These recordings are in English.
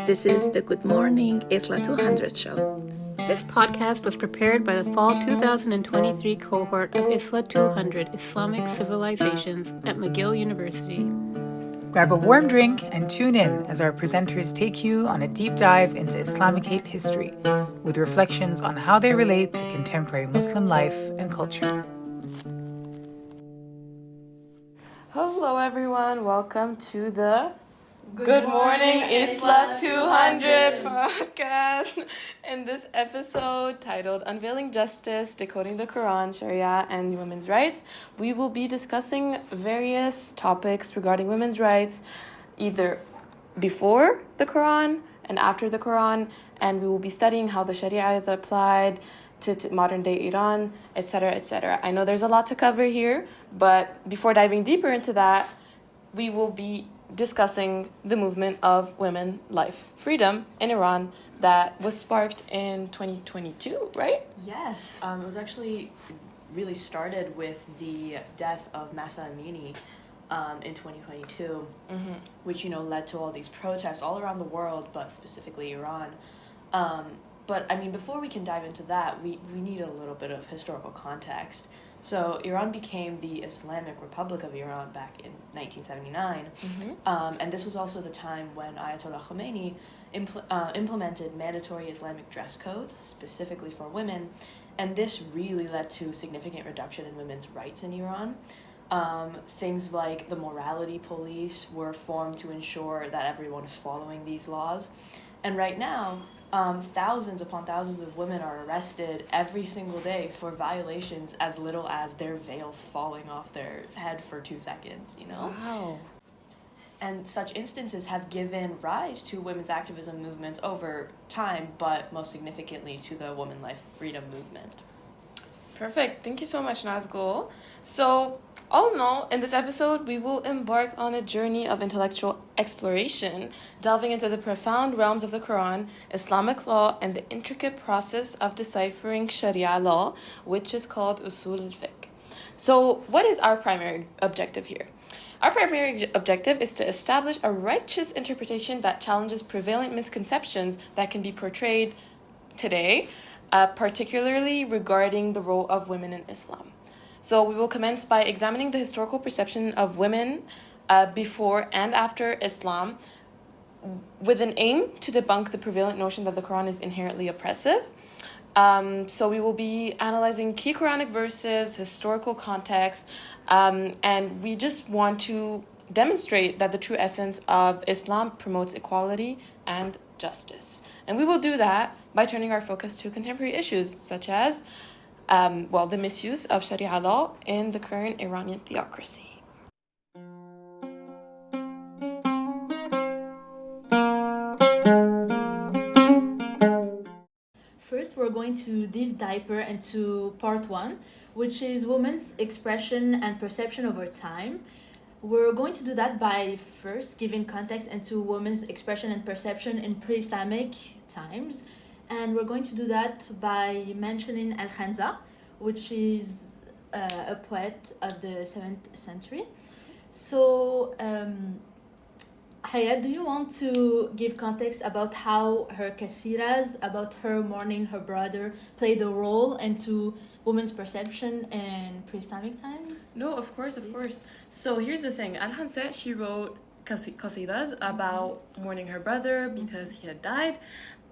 This is the Good Morning ISLA200 show. This podcast was prepared by the fall 2023 cohort of ISLA200 Islamic Civilizations at McGill University. Grab a warm drink and tune in as our presenters take you on a deep dive into Islamic hate history with reflections on how they relate to contemporary Muslim life and culture. Hello everyone, welcome to the Good Morning ISLA200 podcast. In this episode titled Unveiling Justice, Decoding the Quran, Sharia, and Women's Rights, we will be discussing various topics regarding women's rights, either before the Quran and after the Quran, and we will be studying how the Sharia is applied to modern day Iran, etc., etc. I know there's a lot to cover here, but before diving deeper into that, we will be discussing the movement of women, life, freedom in Iran that was sparked in 2022, right? Yes, it was actually really started with the death of Mahsa Amini in 2022, which, led to all these protests all around the world, but specifically Iran. But, before we can dive into that, we need a little bit of historical context. So Iran became the Islamic Republic of Iran back in 1979. And this was also the time when Ayatollah Khomeini implemented mandatory Islamic dress codes, specifically for women. And this really led to significant reduction in women's rights in Iran. Things like the morality police were formed to ensure that everyone is following these laws. And right now, thousands upon thousands of women are arrested every single day for violations as little as their veil falling off their head for 2 seconds, Wow. And such instances have given rise to women's activism movements over time, but most significantly to the woman life freedom movement. Perfect. Thank you so much, Nazgol. So, all in all, in this episode, we will embark on a journey of intellectual exploration, delving into the profound realms of the Quran, Islamic law, and the intricate process of deciphering Sharia law, which is called Usul al-Fiqh. So, what is our primary objective here? Our primary objective is to establish a righteous interpretation that challenges prevalent misconceptions that can be portrayed today, particularly regarding the role of women in Islam. So we will commence by examining the historical perception of women before and after Islam with an aim to debunk the prevalent notion that the Quran is inherently oppressive. So we will be analyzing key Quranic verses, historical context, and we just want to demonstrate that the true essence of Islam promotes equality and justice. And we will do that by turning our focus to contemporary issues such as, the misuse of Sharia law in the current Iranian theocracy. First, we're going to dive deeper into part 1, which is women's expression and perception over time. We're going to do that by first giving context into women's expression and perception in pre-Islamic times. And we're going to do that by mentioning Hamza, which is a poet of the 7th century. So, Haya, do you want to give context about how her kasiras, about her mourning her brother, played a role into women's perception in pre-Islamic times? No, of course. So here's the thing. Al-Hamza, she wrote qasidas about mourning her brother because he had died.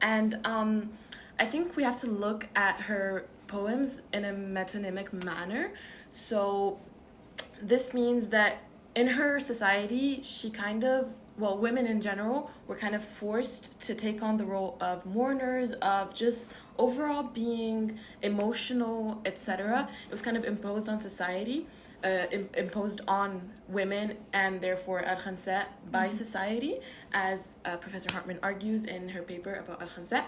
And I think we have to look at her poems in a metonymic manner. So this means that in her society, women in general were kind of forced to take on the role of mourners, of just overall being emotional, etc. It was kind of imposed on society, imposed on women, and therefore al-Khansa by society, as Professor Hartman argues in her paper about al-Khansa.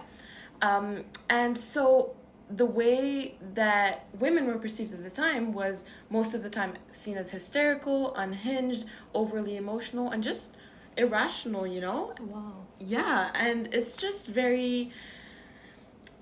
And so the way that women were perceived at the time was most of the time seen as hysterical, unhinged, overly emotional, and just irrational, Wow. Yeah, and it's just very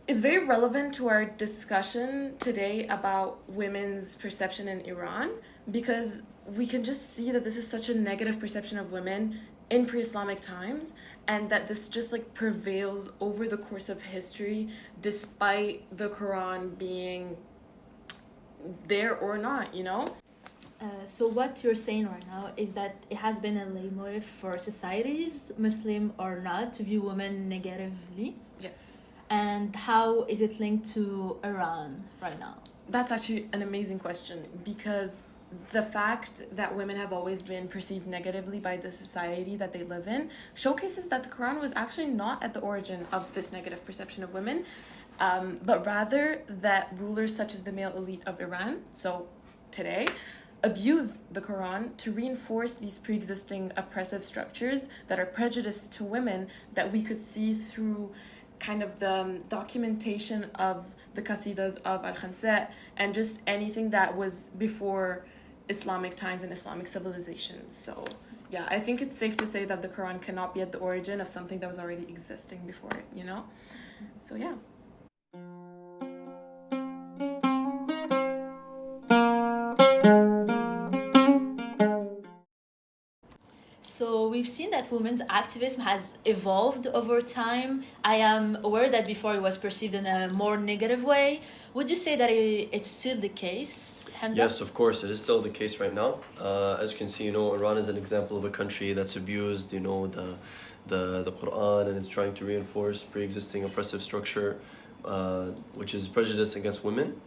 it's very relevant to our discussion today about women's perception in Iran, because we can just see that this is such a negative perception of women in pre-Islamic times, and that this just like prevails over the course of history despite the Quran being there or not, you know? So what you're saying right now is that it has been a leitmotif for societies, Muslim or not, to view women negatively. Yes. And how is it linked to Iran right now? That's actually an amazing question, because the fact that women have always been perceived negatively by the society that they live in showcases that the Quran was actually not at the origin of this negative perception of women, but rather that rulers such as the male elite of Iran, so today, abuse the Quran to reinforce these pre-existing oppressive structures that are prejudiced to women that we could see through kind of the documentation of the qasidas of Al-Khansa and just anything that was before Islamic times and Islamic civilization. So yeah, I think it's safe to say that the Quran cannot be at the origin of something that was already existing before it, you know? So yeah. So we've seen that women's activism has evolved over time. I am aware that before it was perceived in a more negative way. Would you say that it's still the case, Hamza? Yes, of course, it is still the case right now. As you can see, Iran is an example of a country that's abused, the Quran, and is trying to reinforce pre-existing oppressive structure, which is prejudice against women.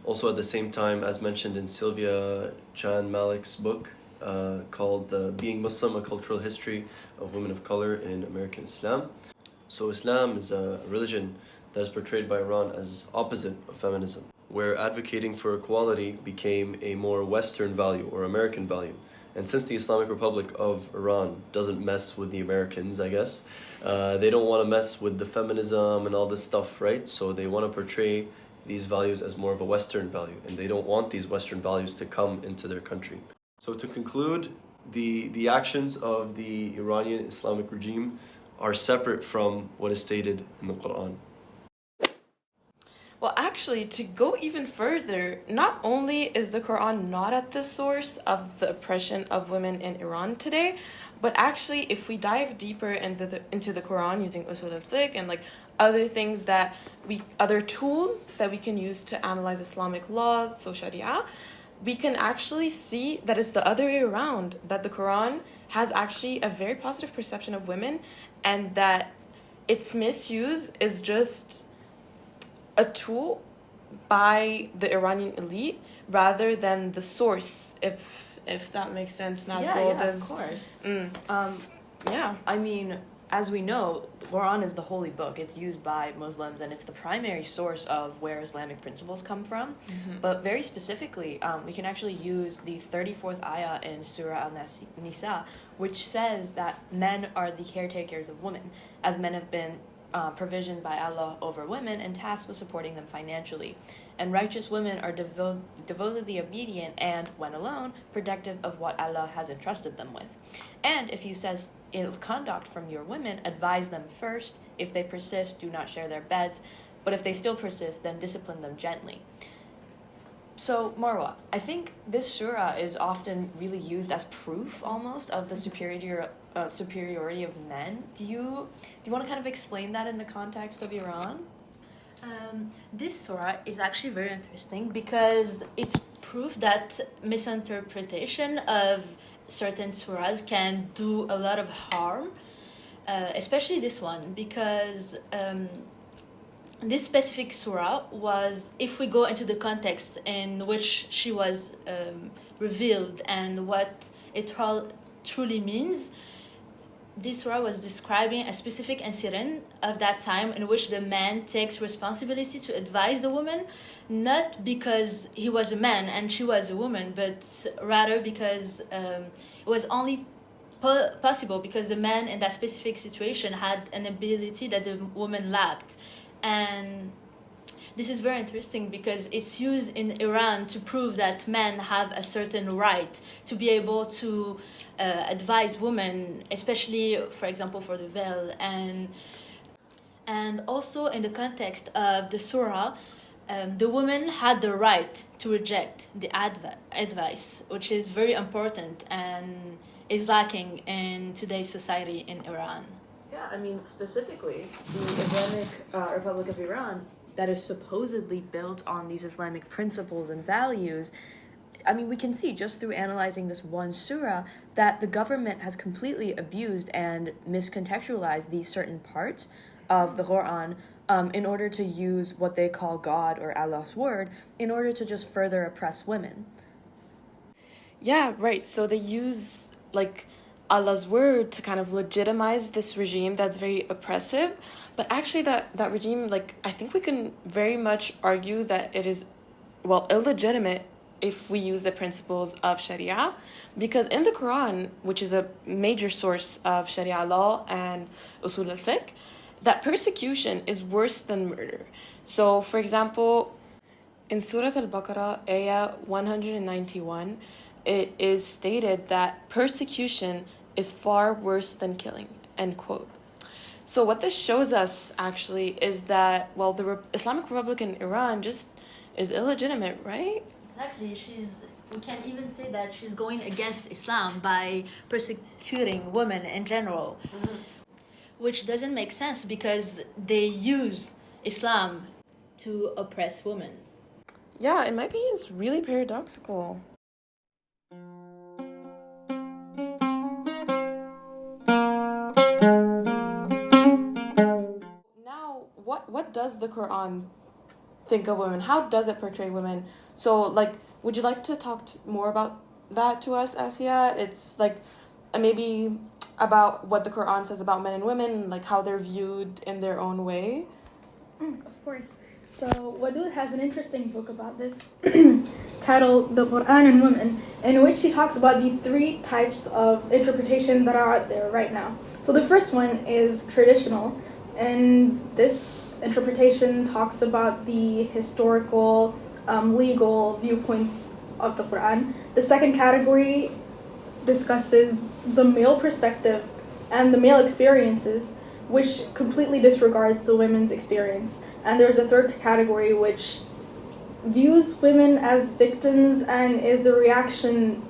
Also, at the same time, as mentioned in Sylvia Chan Malik's book, called Being Muslim, A Cultural History of Women of Color in American Islam. So Islam is a religion that is portrayed by Iran as opposite of feminism, where advocating for equality became a more Western value or American value. And since the Islamic Republic of Iran doesn't mess with the Americans, I guess, they don't want to mess with the feminism and all this stuff, right? So they want to portray these values as more of a Western value, and they don't want these Western values to come into their country. So to conclude, the actions of the Iranian Islamic regime are separate from what is stated in the Quran. Well, actually, to go even further, not only is the Quran not at the source of the oppression of women in Iran today, but actually, if we dive deeper into the Quran using usul al-fiqh and like other things other tools that we can use to analyze Islamic law, so Sharia, we can actually see that it's the other way around, that the Quran has actually a very positive perception of women, and that its misuse is just a tool by the Iranian elite rather than the source, if that makes sense. Nazgol does. Of course. Yeah. I mean, as we know, the Quran is the holy book. It's used by Muslims, and it's the primary source of where Islamic principles come from. Mm-hmm. But very specifically, we can actually use the 34th ayah in Surah Al-Nisa, which says that men are the caretakers of women, as men have been provisioned by Allah over women and tasked with supporting them financially. And righteous women are devotedly obedient and, when alone, protective of what Allah has entrusted them with. And if you sense ill conduct from your women, advise them first. If they persist, do not share their beds. But if they still persist, then discipline them gently. So, Marwa, I think this surah is often really used as proof, almost, of the superiority of men. Do you want to kind of explain that in the context of Iran? This surah is actually very interesting because it's proof that misinterpretation of certain surahs can do a lot of harm, especially this one, because this specific surah was, if we go into the context in which she was revealed and what it truly means, this surah was describing a specific incident of that time in which the man takes responsibility to advise the woman, not because he was a man and she was a woman, but rather because it was only possible because the man in that specific situation had an ability that the woman lacked. And this is very interesting because it's used in Iran to prove that men have a certain right to be able to advise women, especially, for example, for the veil. And And also in the context of the surah, the woman had the right to reject the advice, which is very important and is lacking in today's society in Iran. Yeah, I mean, specifically, the Islamic Republic of Iran, that is supposedly built on these Islamic principles and values, I mean, we can see just through analyzing this one surah that the government has completely abused and miscontextualized these certain parts of the Quran in order to use what they call God or Allah's word in order to just further oppress women. Yeah, right. So they use like Allah's word to kind of legitimize this regime that's very oppressive. But actually that regime, like, I think we can very much argue that it is, well, illegitimate if we use the principles of Sharia, because in the Quran, which is a major source of Sharia law and usul al-fiqh, that persecution is worse than murder. So, for example, in Surah Al-Baqarah, Ayah 191, it is stated that persecution is far worse than killing, end quote. So what this shows us, actually, is that, well, the Islamic Republic in Iran just is illegitimate, right? Exactly. We can even say that she's going against Islam by persecuting women in general, which doesn't make sense because they use Islam to oppress women. Yeah, in my opinion, it's really paradoxical. Now, what does the Quran think of women? How does it portray women? So, like, would you like to talk more about that to us, Asiya? It's like maybe about what the Quran says about men and women, like how they're viewed in their own way. Of course. So Wadud has an interesting book about this titled The Quran and Women, in which he talks about the three types of interpretation that are out there right now. So the first one is traditional, and this interpretation talks about the historical, legal viewpoints of the Quran. The second category discusses the male perspective and the male experiences, which completely disregards the women's experience. And there's a third category which views women as victims and is the reaction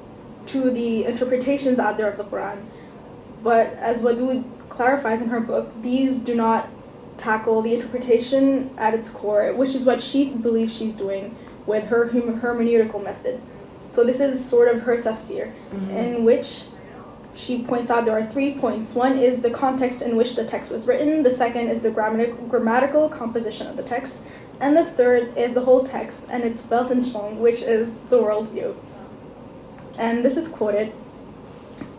to the interpretations out there of the Quran. But as Wadud clarifies in her book, these do not tackle the interpretation at its core, which is what she believes she's doing with her hermeneutical method. So this is sort of her tafsir, in which she points out there are 3 points. One is the context in which the text was written. The second is the grammatical composition of the text. And the third is the whole text and its Weltanschauung, which is the worldview. And this is quoted.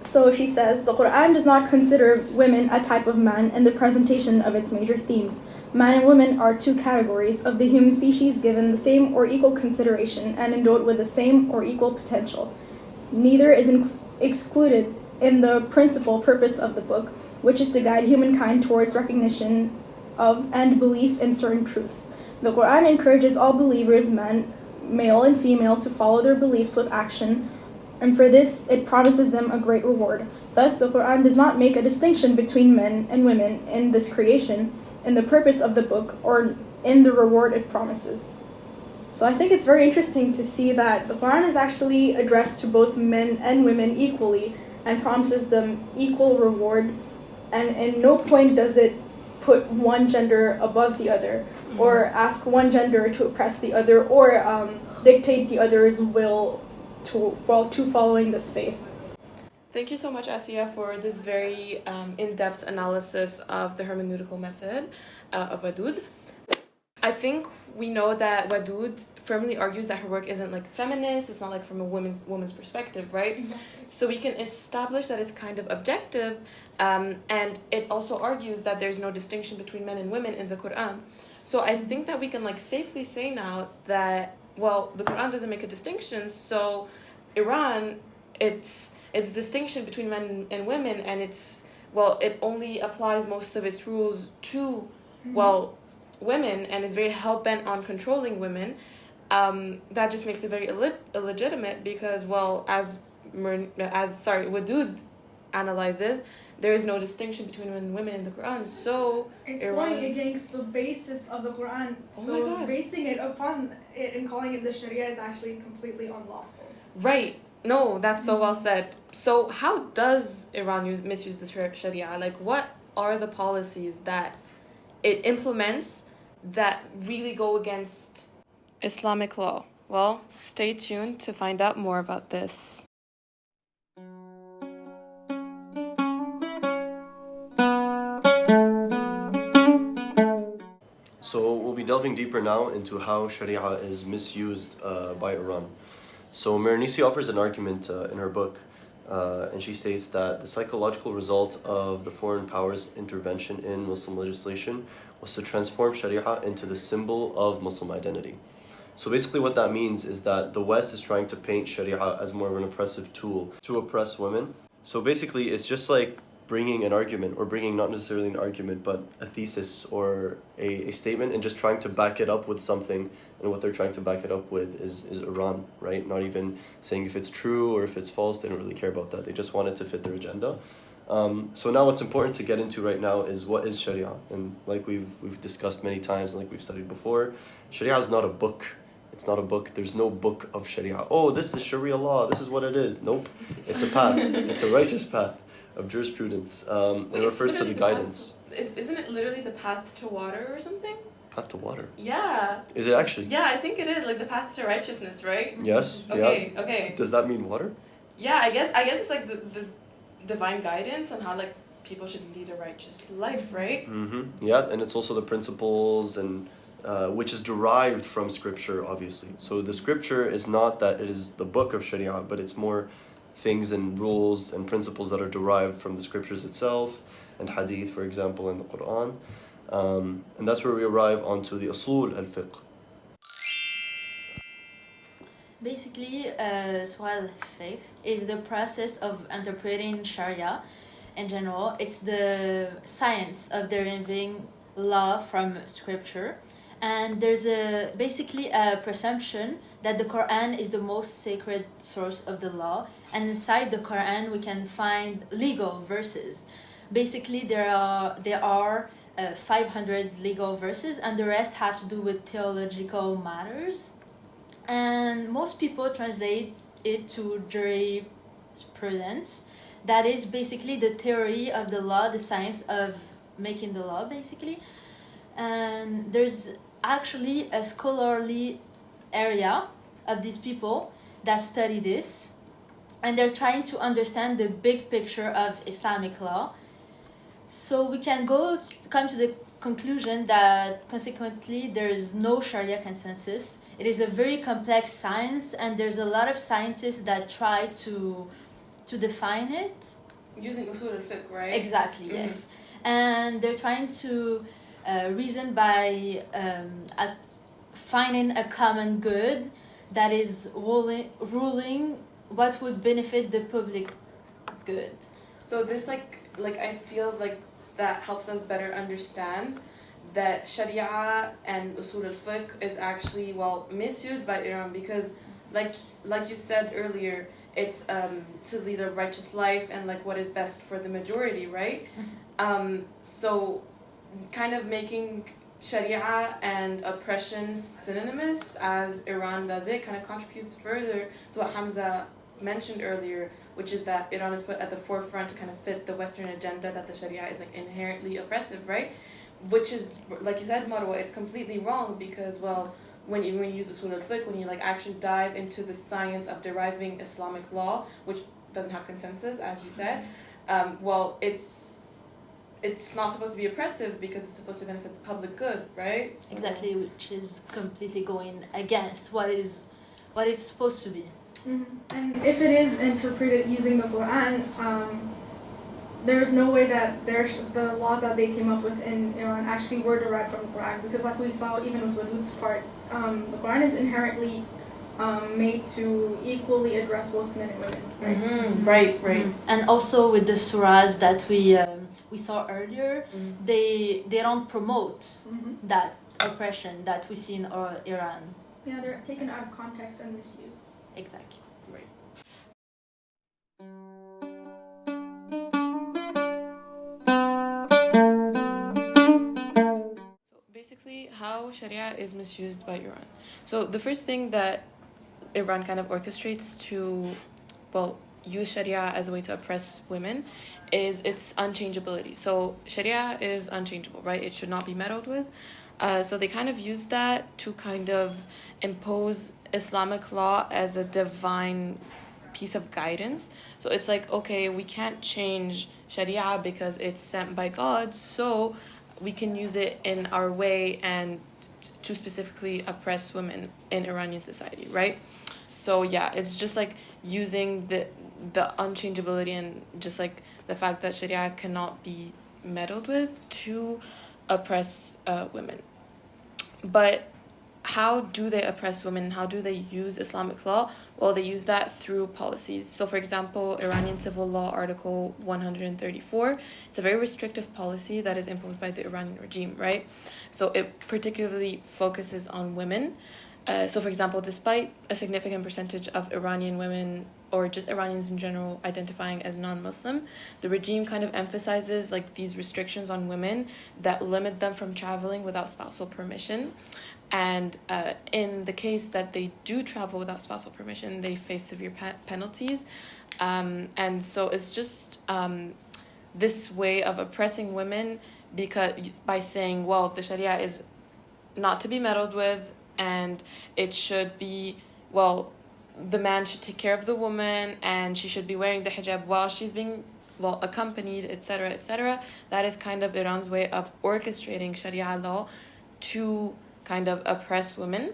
So she says, the Quran does not consider women a type of man in the presentation of its major themes. Man and women are two categories of the human species given the same or equal consideration and endowed with the same or equal potential. Neither is excluded in the principal purpose of the book, which is to guide humankind towards recognition of and belief in certain truths. The Quran encourages all believers, men, male and female, to follow their beliefs with action, and for this it promises them a great reward. Thus, the Quran does not make a distinction between men and women in this creation, in the purpose of the book, or in the reward it promises. So I think it's very interesting to see that the Quran is actually addressed to both men and women equally and promises them equal reward, and in no point does it put one gender above the other, or ask one gender to oppress the other, or dictate the other's will to following this faith. Thank you so much, Asiya, for this very in-depth analysis of the hermeneutical method of Wadud. I think we know that Wadud firmly argues that her work isn't like feminist, it's not like from a woman's perspective, right? Exactly. So we can establish that it's kind of objective, and it also argues that there's no distinction between men and women in the Quran. So I think that we can like safely say now that, well, the Quran doesn't make a distinction, so Iran, its distinction between men and women, and it only applies most of its rules to, women, and is very hell-bent on controlling women. That just makes it very illegitimate because, well, as Wadud analyzes, there is no distinction between men and women in the Quran. So It's Iran- going against the basis of the Quran. Oh So my God. basing it upon it and calling it the Sharia is actually completely unlawful. Right. No, that's so well said. So how does Iran misuse the Sharia? Like, what are the policies that it implements that really go against Islamic law? Well, stay tuned to find out more about this. So we'll be delving deeper now into how Sharia is misused by Iran. So Marinisi offers an argument in her book, and she states that the psychological result of the foreign powers' intervention in Muslim legislation was to transform Sharia into the symbol of Muslim identity. So basically what that means is that the West is trying to paint Sharia as more of an oppressive tool to oppress women. So basically it's just like bringing an argument, or bringing not necessarily an argument, but a thesis or a statement, and just trying to back it up with something. And what they're trying to back it up with is Iran, right? Not even saying if it's true or if it's false. They don't really care about that. They just want it to fit their agenda. So now what's important to get into right now is what is Sharia. And like we've discussed many times, and like we've studied before, Sharia is not a book. It's not a book. There's no book of Sharia. Oh, this is Sharia law. This is what it is. Nope. It's a path. It's a righteous path of jurisprudence. It refers to the guidance. Isn't it literally the path to water or something? Path to water. Yeah. Is it actually? Yeah, I think it is, like the path to righteousness, right? Yes. Okay, Yeah. okay. Does that mean water? Yeah, I guess it's like the divine guidance on how like people should lead a righteous life, right? Mm-hmm. Yeah, and it's also the principles and which is derived from scripture, obviously. So the scripture is not that it is the book of Sharia, but it's more things and rules and principles that are derived from the scriptures itself, and hadith, for example, in the Quran. And that's where we arrive onto the usul al-fiqh. Basically, Sual al-Fiqh is the process of interpreting Sharia in general. It's the science of deriving law from scripture. And there's basically a presumption that the Quran is the most sacred source of the law. And inside the Quran, we can find legal verses. Basically, there are 500 legal verses, and the rest have to do with theological matters. And most people translate it to jurisprudence. That is basically the theory of the law, the science of making the law, basically. And there's actually a scholarly area of these people that study this, and they're trying to understand the big picture of Islamic law. So we can come to the conclusion that consequently there is no Sharia consensus. It is a very complex science, and there's a lot of scientists that try to define it. Using usul al-fiqh, right? Exactly, yes. And they're trying to reason by finding a common good that is ruling what would benefit the public good. So this like I feel like that helps us better understand that Sharia and usul al-fiqh is actually misused by Iran, because like you said earlier, it's to lead a righteous life and like what is best for the majority, right? So kind of making Sharia and oppression synonymous as Iran does it kind of contributes further to what Hamza mentioned earlier, which is that Iran is put at the forefront to kind of fit the Western agenda that the Sharia is like inherently oppressive, right? Which is, like you said, Marwa, it's completely wrong, because when you use usul al-fiqh, when you like actually dive into the science of deriving Islamic law, which doesn't have consensus, as you said, it's not supposed to be oppressive because it's supposed to benefit the public good, right? So. Exactly, which is completely going against what it's supposed to be. Mm-hmm. And if it is interpreted using the Quran, there's no way that the laws that they came up with in Iran actually were derived from the Quran, because like we saw even with Wadud's part, the Quran is inherently made to equally address both men and women. Right? Mm-hmm. Right. Mm-hmm. And also with the surahs that we saw earlier, they don't promote that oppression that we see in Iran. Yeah, they're taken out of context and misused. Exactly. Right. Sharia is misused by Iran. So the first thing that Iran kind of orchestrates to, well, use Sharia as a way to oppress women is its unchangeability. So Sharia is unchangeable, right? It should not be meddled with. So they kind of use that to kind of impose Islamic law as a divine piece of guidance. So it's like, okay, we can't change Sharia because it's sent by God, so we can use it in our way and to specifically oppress women in Iranian society, right? So yeah, it's just like using the unchangeability and just like the fact that Sharia cannot be meddled with to oppress women. But how do they oppress women? How do they use Islamic law? Well, they use that through policies. So, for example, Iranian Civil Law Article 134, it's a very restrictive policy that is imposed by the Iranian regime, right? So it particularly focuses on women. So, for example, despite a significant percentage of Iranian women or just Iranians in general identifying as non-Muslim, the regime kind of emphasizes like these restrictions on women that limit them from traveling without spousal permission. And in the case that they do travel without spousal permission, they face severe penalties. And so it's just this way of oppressing women because by saying, well, the Sharia is not to be meddled with, and it should be, well, the man should take care of the woman and she should be wearing the hijab while she's being, well, accompanied, etc., etc. That is kind of Iran's way of orchestrating Sharia law to kind of oppress women.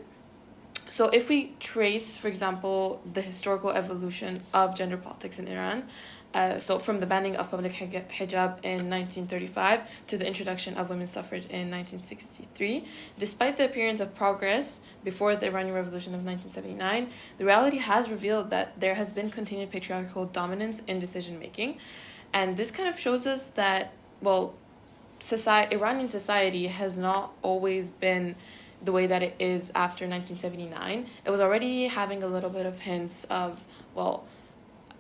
So if we trace, for example, the historical evolution of gender politics in Iran, so from the banning of public hijab in 1935 to the introduction of women's suffrage in 1963, despite the appearance of progress before the Iranian Revolution of 1979, the reality has revealed that there has been continued patriarchal dominance in decision-making. And this kind of shows us that, well, Iranian society has not always been the way that it is after 1979. It was already having a little bit of hints of, well,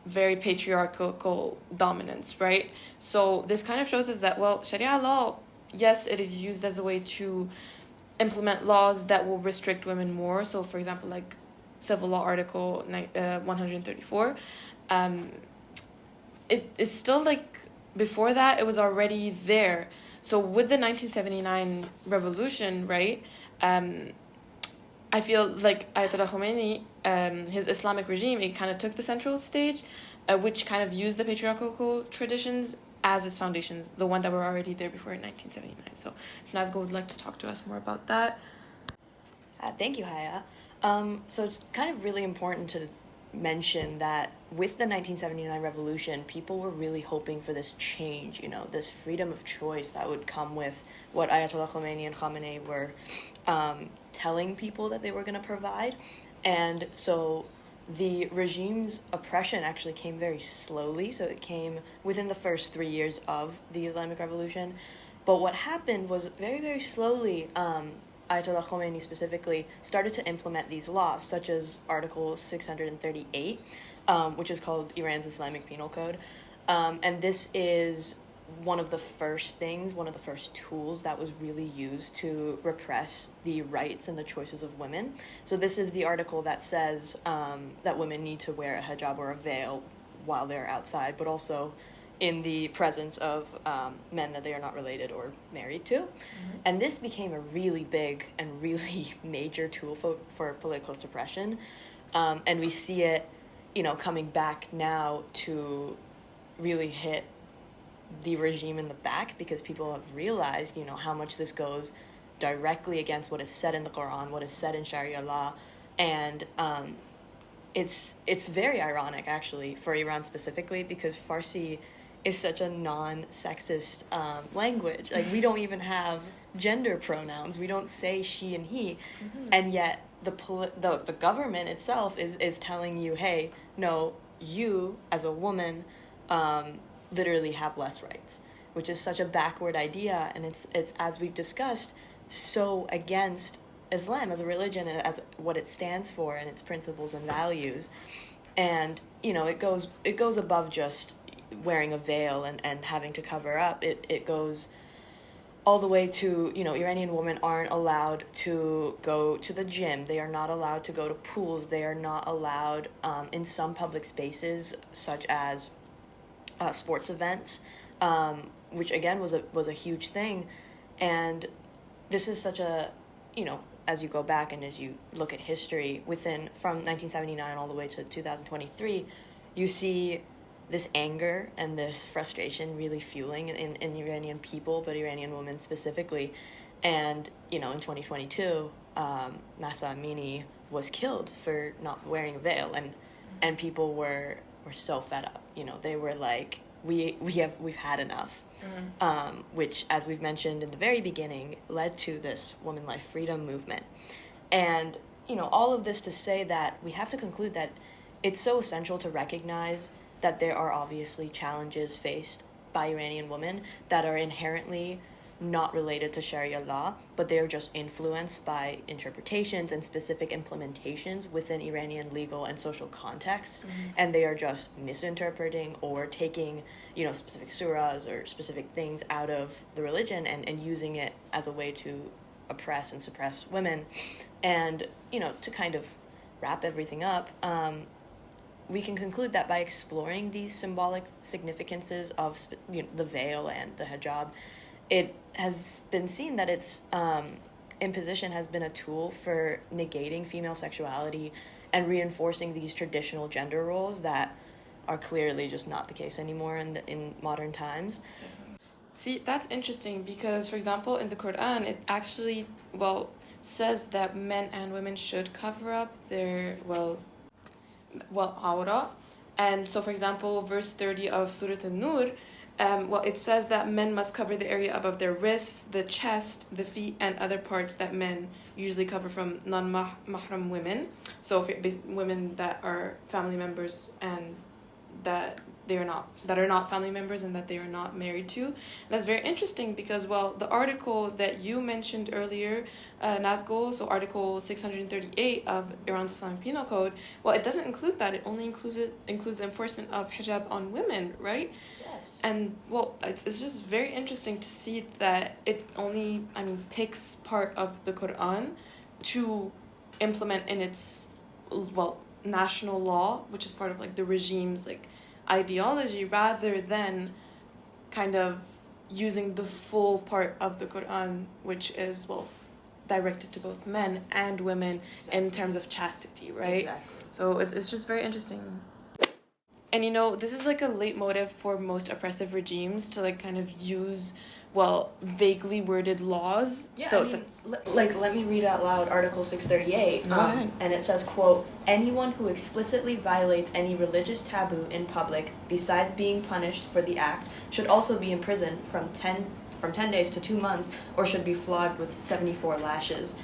very patriarchal dominance, right? So this kind of shows us that, well, Sharia law, yes, it is used as a way to implement laws that will restrict women more. So, for example, like Civil Law Article 134. It's still like, before that, it was already there. So with the 1979 revolution, right, I feel like Ayatollah Khomeini, his Islamic regime, it kind of took the central stage, which kind of used the patriarchal traditions as its foundation, the one that were already there before in 1979. So if Nazgol would like to talk to us more about that. Thank you, Haya. So it's kind of really important to mention that with the 1979 revolution, people were really hoping for this change, this freedom of choice that would come with what Ayatollah Khomeini and Khamenei were telling people that they were going to provide. And so the regime's oppression actually came very slowly. So it came within the first 3 years of the Islamic Revolution. But what happened was very, very slowly, Ayatollah Khomeini specifically started to implement these laws, such as Article 638, which is called Iran's Islamic Penal Code. And this is one of the first tools that was really used to repress the rights and the choices of women. So this is the article that says that women need to wear a hijab or a veil while they're outside, but also in the presence of men that they are not related or married to. Mm-hmm. And this became a really big and really major tool for political suppression. And we see it, coming back now to really hit the regime in the back, because people have realized, how much this goes directly against what is said in the Quran, what is said in Sharia law. And it's very ironic, actually, for Iran specifically, because Farsi is such a non-sexist language. Like, we don't even have gender pronouns. We don't say she and he. Mm-hmm. And yet the government itself is telling you, hey, no, you as a woman literally have less rights, which is such a backward idea. And it's as we've discussed, so against Islam as a religion and as what it stands for and its principles and values. And, it goes above just wearing a veil and having to cover up. It goes all the way to, Iranian women aren't allowed to go to the gym. They are not allowed to go to pools. They are not allowed in some public spaces, such as sports events, which again was a huge thing. And this is such a, as you go back and as you look at history from 1979 all the way to 2023, you see this anger and this frustration really fueling in Iranian people, but Iranian women specifically. And, in 2022, Mahsa Amini was killed for not wearing a veil, and people were so fed up. They were like, we've had enough. Which, as we've mentioned in the very beginning, led to this woman life freedom movement. And, all of this to say that we have to conclude that it's so essential to recognize that there are obviously challenges faced by Iranian women that are inherently not related to Sharia law, but they are just influenced by interpretations and specific implementations within Iranian legal and social contexts, and they are just misinterpreting or taking, specific surahs or specific things out of the religion and using it as a way to oppress and suppress women. And, to kind of wrap everything up, we can conclude that by exploring these symbolic significances of the veil and the hijab, it has been seen that its imposition has been a tool for negating female sexuality and reinforcing these traditional gender roles that are clearly just not the case anymore in modern times. See, that's interesting because, for example, in the Quran, it actually, says that men and women should cover up their, awra. And so, for example, verse 30 of Surah An-Nur, it says that men must cover the area above their wrists, the chest, the feet, and other parts that men usually cover from non-mahram women. So women that are family members and that are not family members and that they are not married to. That's very interesting because, the article that you mentioned earlier, Nazgol, so Article 638 of Iran's Islamic Penal Code, it doesn't include that. It only includes the enforcement of hijab on women, right? Yes. And, it's just very interesting to see that it only, picks part of the Quran to implement in its, national law, which is part of, the regime's, ideology, rather than kind of using the full part of the Quran, which is, directed to both men and women in terms of chastity, right? Exactly. So it's just very interesting. And, this is, a leitmotif for most oppressive regimes to, kind of use, vaguely worded laws. Yeah, So, let me read out loud Article 638. And it says, quote, anyone who explicitly violates any religious taboo in public, besides being punished for the act, should also be imprisoned from 10 days to 2 months, or should be flogged with 74 lashes.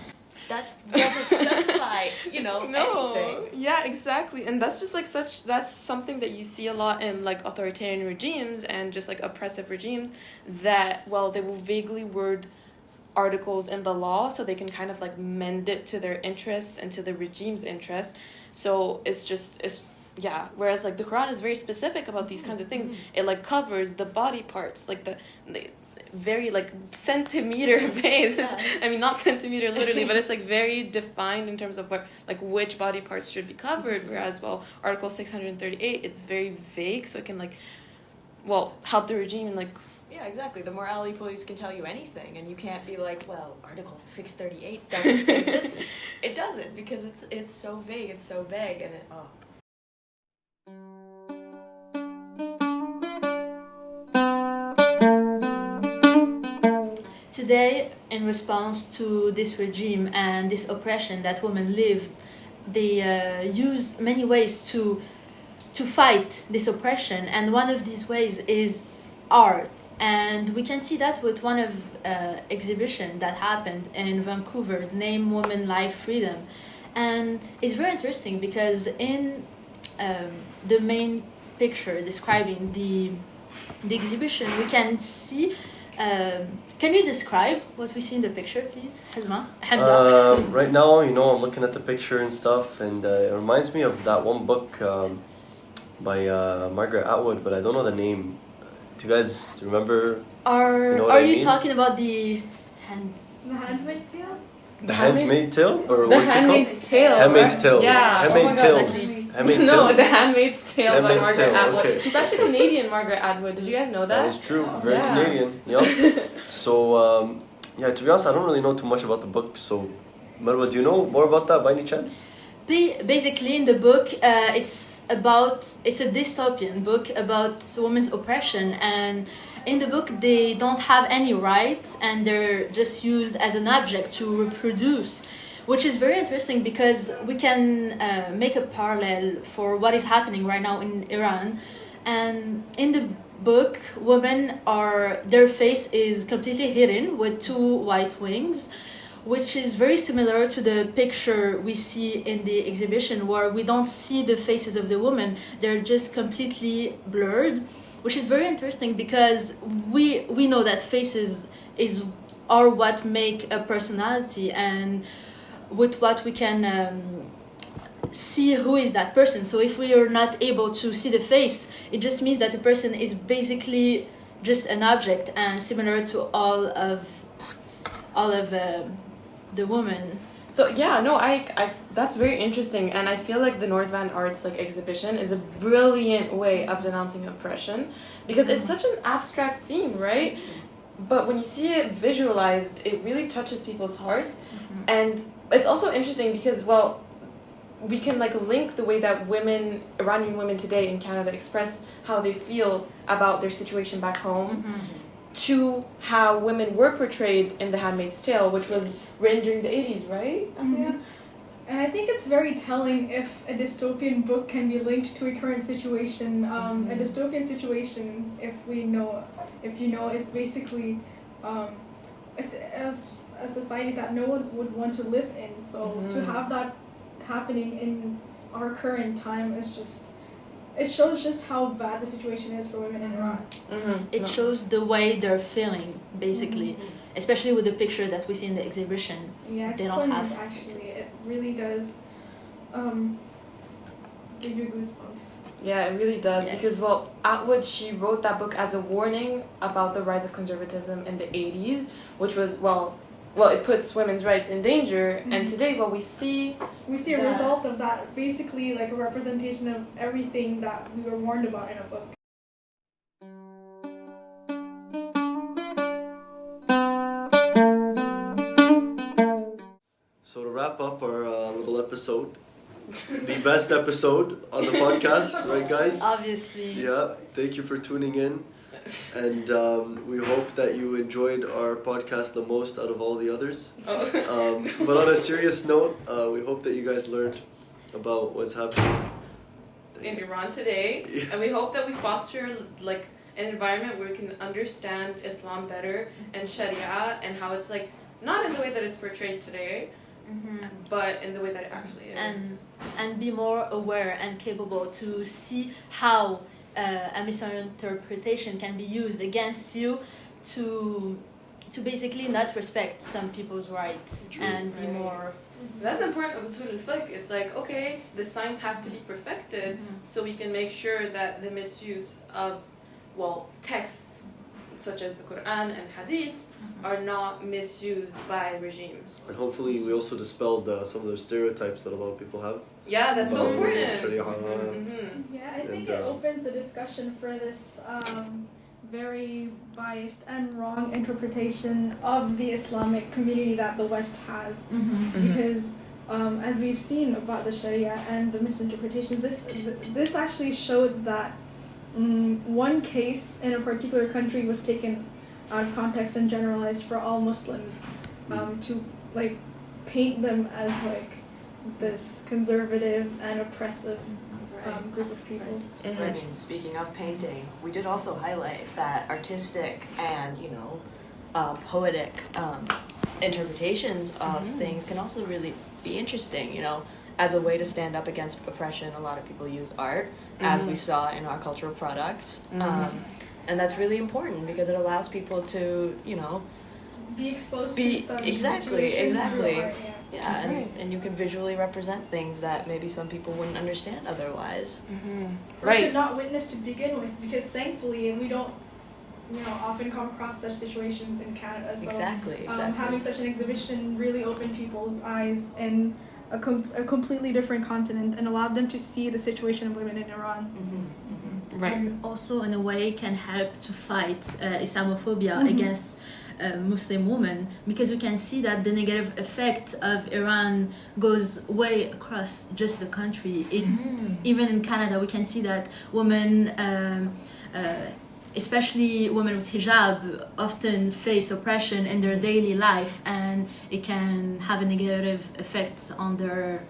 That doesn't specify, anything. Yeah, exactly. And that's just that's something that you see a lot in authoritarian regimes and just oppressive regimes that, they will vaguely word articles in the law so they can kind of mend it to their interests and to the regime's interests. So whereas the Quran is very specific about these kinds of things. It covers the body parts, the very centimeter based. Not centimeter literally, but it's very defined in terms of what which body parts should be covered, whereas Article 638, it's very vague, so it can help the regime in Yeah, exactly. The morality police can tell you anything, and you can't be Article 638 doesn't say this. It doesn't, because it's so vague, it's so vague, and Today, in response to this regime and this oppression that women live, they use many ways to fight this oppression, and one of these ways is art. And we can see that with one of exhibition that happened in Vancouver, named Women, Life, Freedom. And it's very interesting because in the main picture describing the exhibition, we can see. Can you describe what we see in the picture, please, Hamza? Right now, I'm looking at the picture and stuff, and it reminds me of that one book by Margaret Atwood, but I don't know the name. Do you guys remember? Are You know what are I you mean? talking about the hands? The Handmaid's Tale? The Handmaid's Tale? Or The what's it Handmaid's called? Tale. Handmaid's right? Tale. Yeah. Handmaid's Oh my God, Tales. that's- Handmaid's No, Tales. The Handmaid's Tale by Handmaid's Margaret Tale, Atwood. okay. She's actually Canadian, Margaret Atwood. Did you guys know That that? is true. Very Yeah. Canadian. Yeah. So, yeah, to be honest, I don't really know too much about the book. So, Marwa, do you know more about that by any chance? Basically, in the book, it's a dystopian book about women's oppression, and in the book they don't have any rights and they're just used as an object to reproduce, which is very interesting because we can make a parallel for what is happening right now in Iran. And in the book, their face is completely hidden with two white wings, which is very similar to the picture we see in the exhibition, where we don't see the faces of the women. They're just completely blurred, which is very interesting because we know that faces are what make a personality, and with what we can see who is that person. So if we are not able to see the face, it just means that the person is basically just an object and similar to all of the woman. So yeah, no, I that's very interesting, and I feel like the North Van Arts exhibition is a brilliant way of denouncing oppression because it's such an abstract theme, right? But when you see it visualized, it really touches people's hearts, and it's also interesting because we can link the way that Iranian women today in Canada express how they feel about their situation back home. To how women were portrayed in The Handmaid's Tale, which was written during the 80s, right, Asiya? And I think it's very telling if a dystopian book can be linked to a current situation. A dystopian situation, if you know, is basically a society that no one would want to live in. So to have that happening in our current time is just... It shows just how bad the situation is for women in Iran. It shows the way they're feeling, basically, especially with the picture that we see in the exhibition. Yeah, it's They don't poignant, have actually. It really does give you goosebumps. Yeah, it really does. Yes. Because, Atwood, she wrote that book as a warning about the rise of conservatism in the 80s, which was, it puts women's rights in danger. And today, we see... We see a result of that, basically like a representation of everything that we were warned about in a book. So to wrap up our little episode, the best episode on the podcast, right guys? Obviously. Yeah, thank you for tuning in. And we hope that you enjoyed our podcast the most out of all the others. But on a serious note, we hope that you guys learned about what's happening in Iran today, and we hope that we foster an environment where we can understand Islam better and Sharia and how it's not in the way that it's portrayed today, but in the way that it actually is. And be more aware and capable to see how a misinterpretation can be used against you to basically not respect some people's rights. True. And be more... That's the important of usul al-fiqh. It's okay, the science has to be perfected so we can make sure that the misuse of, texts such as the Quran and Hadith are not misused by regimes. And hopefully we also dispelled some of those stereotypes that a lot of people have. Yeah, that's so important. Yeah, I think it opens the discussion for this very biased and wrong interpretation of the Islamic community that the West has. Because as we've seen about the Sharia and the misinterpretations, this actually showed that one case in a particular country was taken out of context and generalized for all Muslims to paint them as this conservative and oppressive group of people. I mean, speaking of painting, we did also highlight that artistic and poetic interpretations of things can also really be interesting. As a way to stand up against oppression, a lot of people use art, as we saw in our cultural products. And that's really important because it allows people to, be exposed to such exactly. art, Yeah, and you can visually represent things that maybe some people wouldn't understand otherwise. Or could not witness to begin with, because thankfully we don't often come across such situations in Canada. So, Exactly. Having such an exhibition really opened people's eyes in a completely different continent and allowed them to see the situation of women in Iran. Right. And also, in a way, can help to fight Islamophobia against Muslim women, because we can see that the negative effect of Iran goes way across just the country. Even in Canada, we can see that women, especially women with hijab, often face oppression in their daily life, and it can have a negative effect on their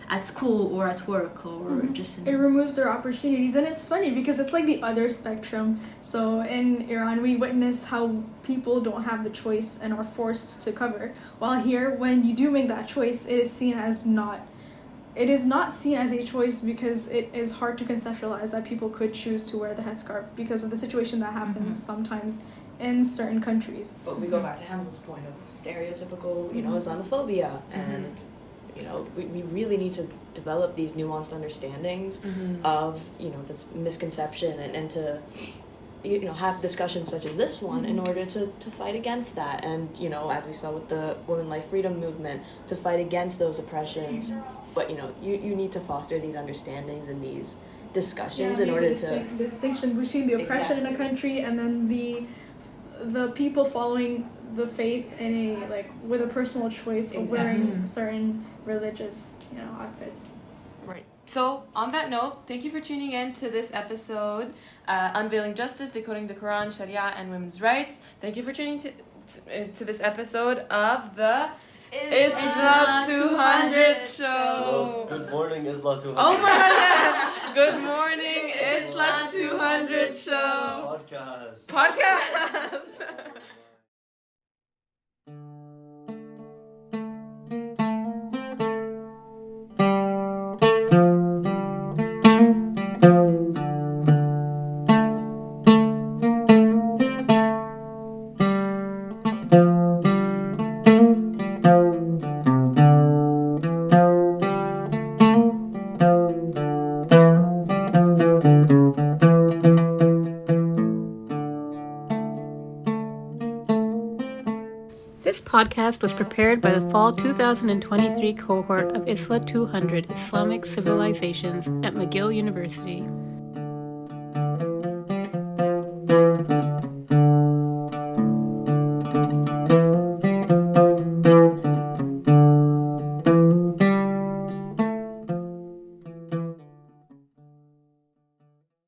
at school or at work or just in... It removes their opportunities, and it's funny because it's like the other spectrum. So in Iran we witness how people don't have the choice and are forced to cover, while here when you do make that choice, it is not seen as a choice, because it is hard to conceptualize that people could choose to wear the headscarf because of the situation that happens sometimes in certain countries. But we go back to Hamza's point of stereotypical, Islamophobia, and we really need to develop these nuanced understandings of this misconception, and to have discussions such as this one in order to fight against that, and as we saw with the Women Life Freedom movement, to fight against those oppressions. But you need to foster these understandings and these discussions in order to distinction between the oppression in a country and then the people following the faith in with a personal choice of wearing certain religious outfits. Right. So on that note, thank you for tuning in to this episode, Unveiling Justice, Decoding the Quran, Sharia, and Women's Rights. Thank you for tuning to this episode of the ISLA200 show. Good morning, ISLA200. Oh my god! Good morning, ISLA200 show. Podcast. This podcast was prepared by the fall 2023 cohort of ISLA200 Islamic Civilizations at McGill University.